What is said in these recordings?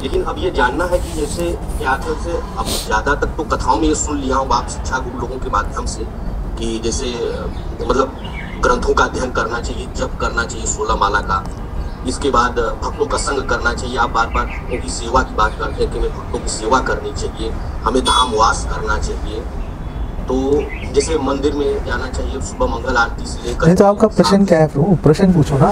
लेकिन अब ये जानना है कि जैसे क्या जैसे अब ज़्यादातर तो कथाओं में ये सुन लिया हूँ आप शिक्षा गुरु लोगों के माध्यम से कि जैसे मतलब ग्रंथों का अध्ययन करना चाहिए, जप करना चाहिए 16 माला का, इसके बाद भक्तों का संग करना चाहिए। आप बार बार भक्तों की सेवा की बात करते हैं कि हमें भक्तों की सेवा करनी चाहिए, हमें धामवास करना चाहिए, तो जैसे मंदिर में जाना चाहिए सुबह मंगल आरती से लेकर। नहीं तो आपका प्रश्न क्या है प्रभु, प्रश्न पूछो ना।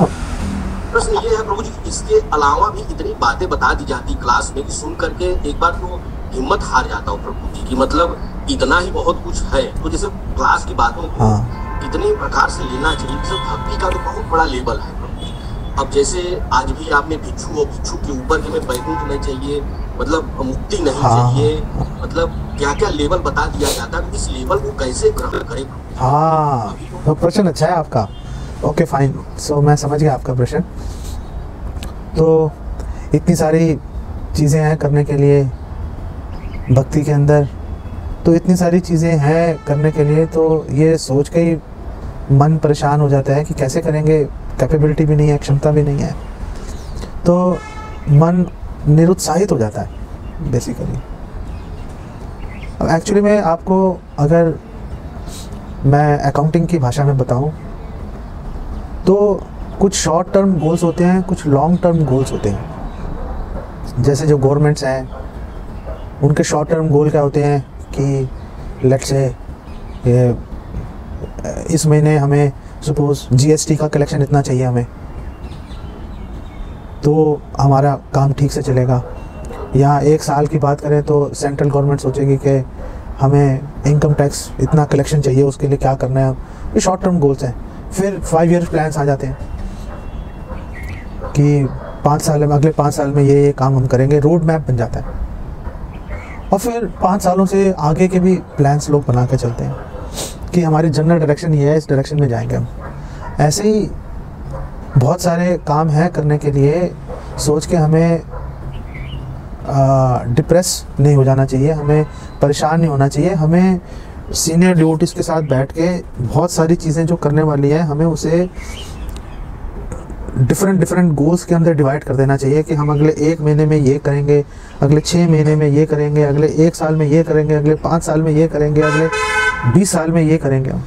प्रश्न ये है प्रभु जी, इसके अलावा भी इतनी बातें बता दी जाती क्लास में कि सुन करके एक बार तो हिम्मत हार जाता हूँ प्रभु जी की, मतलब इतना ही बहुत कुछ है। तो जैसे क्लास की बातों को कितने प्रकार से लेना चाहिए, जैसे भक्ति का तो बहुत बड़ा लेवल है प्रभु जी। अब जैसे आज भी आपने भिक्षु और भिक्षु के ऊपर कि मैं बैकुंठ नहीं चाहिए, मतलब मुक्ति नहीं चाहिए, मतलब क्या क्या लेवल बता दिया जाता है, इस लेवल को कैसे ग्रहण करें? हाँ, तो प्रश्न अच्छा है आपका। ओके फाइन, सो मैं समझ गया आपका प्रश्न। तो इतनी सारी चीज़ें हैं करने के लिए भक्ति के अंदर, तो इतनी सारी चीज़ें हैं करने के लिए, तो ये सोच के ही मन परेशान हो जाता है कि कैसे करेंगे, कैपेबिलिटी भी नहीं है, क्षमता भी नहीं है, तो मन निरुत्साहित हो जाता है बेसिकली। अब एक्चुअली में आपको अगर मैं अकाउंटिंग की भाषा में बताऊं तो कुछ शॉर्ट टर्म गोल्स होते हैं, कुछ लॉन्ग टर्म गोल्स होते हैं। जैसे जो गवर्नमेंट्स हैं उनके शॉर्ट टर्म गोल क्या होते हैं कि लेट्स से इस महीने हमें सपोज जीएसटी का कलेक्शन इतना चाहिए हमें, तो हमारा काम ठीक से चलेगा। या एक साल की बात करें तो सेंट्रल गवर्नमेंट सोचेगी कि हमें इनकम टैक्स इतना कलेक्शन चाहिए, उसके लिए क्या करना है। ये शॉर्ट टर्म गोल्स हैं। फिर 5 ईयर प्लान्स आ जाते हैं कि 5 साल में, अगले 5 साल में ये काम हम करेंगे, रोड मैप बन जाता है। और फिर 5 सालों से आगे के भी प्लान्स लोग बना के चलते हैं कि हमारी जनरल डायरेक्शन ये है, इस डायरेक्शन में जाएंगे हम। ऐसे ही बहुत सारे काम हैं करने के लिए, सोच के हमें डिप्रेस नहीं हो जाना चाहिए, हमें परेशान नहीं होना चाहिए। हमें सीनियर डिवोटीज़ के साथ बैठ के बहुत सारी चीज़ें जो करने वाली हैं, हमें उसे डिफरेंट गोल्स के अंदर डिवाइड कर देना चाहिए कि हम अगले 1 महीने में ये करेंगे, अगले 6 महीने में ये करेंगे, अगले 1 साल में ये करेंगे, अगले 5 साल में ये करेंगे, अगले 20 साल में ये करेंगे हम।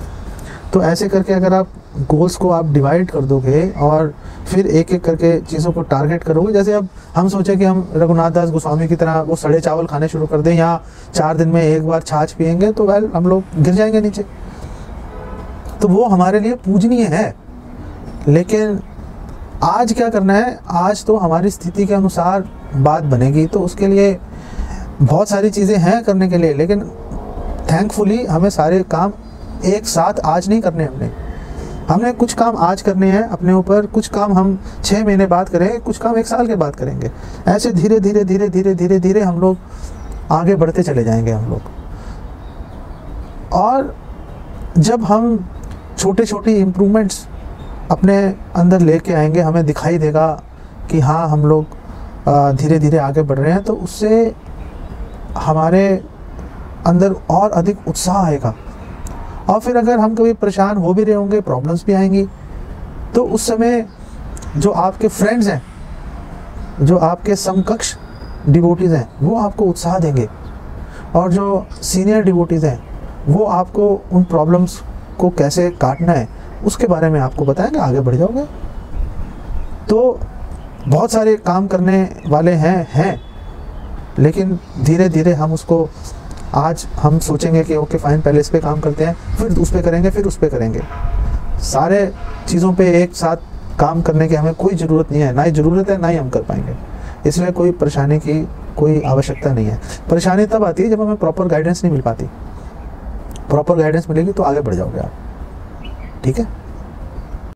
तो ऐसे करके अगर आप गोल्स को आप डिवाइड कर दोगे और फिर एक एक करके चीज़ों को टारगेट करोगे, जैसे अब हम सोचें कि हम रघुनाथ दास गोस्वामी की तरह वो सड़े चावल खाने शुरू कर दें या 4 दिन में एक बार छाछ पिएंगे, तो वेल हम लोग गिर जाएंगे नीचे। तो वो हमारे लिए पूजनीय है, लेकिन आज क्या करना है, आज तो हमारी स्थिति के अनुसार बात बनेगी। तो उसके लिए बहुत सारी चीज़ें हैं करने के लिए, लेकिन थैंकफुली हमें सारे काम एक साथ आज नहीं करने। हमने कुछ काम आज करने हैं अपने ऊपर, कुछ काम हम 6 महीने बाद करेंगे, कुछ काम 1 साल के बाद करेंगे। ऐसे धीरे धीरे धीरे धीरे धीरे धीरे हम लोग आगे बढ़ते चले जाएंगे हम लोग। और जब हम छोटे छोटे इम्प्रूवमेंट्स अपने अंदर लेके आएंगे, हमें दिखाई देगा कि हाँ हम लोग धीरे धीरे आगे बढ़ रहे हैं, तो उससे हमारे अंदर और अधिक उत्साह आएगा। और फिर अगर हम कभी परेशान हो भी रहे होंगे, प्रॉब्लम्स भी आएंगी, तो उस समय जो आपके फ्रेंड्स हैं, जो आपके समकक्ष डिवोटीज़ हैं, वो आपको उत्साह देंगे। और जो सीनियर डिवोटीज़ हैं वो आपको उन प्रॉब्लम्स को कैसे काटना है उसके बारे में आपको बताएंगे, आगे बढ़ जाओगे। तो बहुत सारे काम करने वाले हैं, लेकिन धीरे धीरे हम उसको, आज हम सोचेंगे कि ओके फाइन पहले इस पे काम करते हैं, फिर उस पे करेंगे, फिर उस पे करेंगे। सारे चीज़ों पे एक साथ काम करने की हमें कोई ज़रूरत नहीं है, ना ही ज़रूरत है, ना ही हम कर पाएंगे। इसलिए कोई परेशानी की कोई आवश्यकता नहीं है। परेशानी तब आती है जब हमें प्रॉपर गाइडेंस नहीं मिल पाती। प्रॉपर गाइडेंस मिलेगी तो आगे बढ़ जाओगे आप, ठीक है।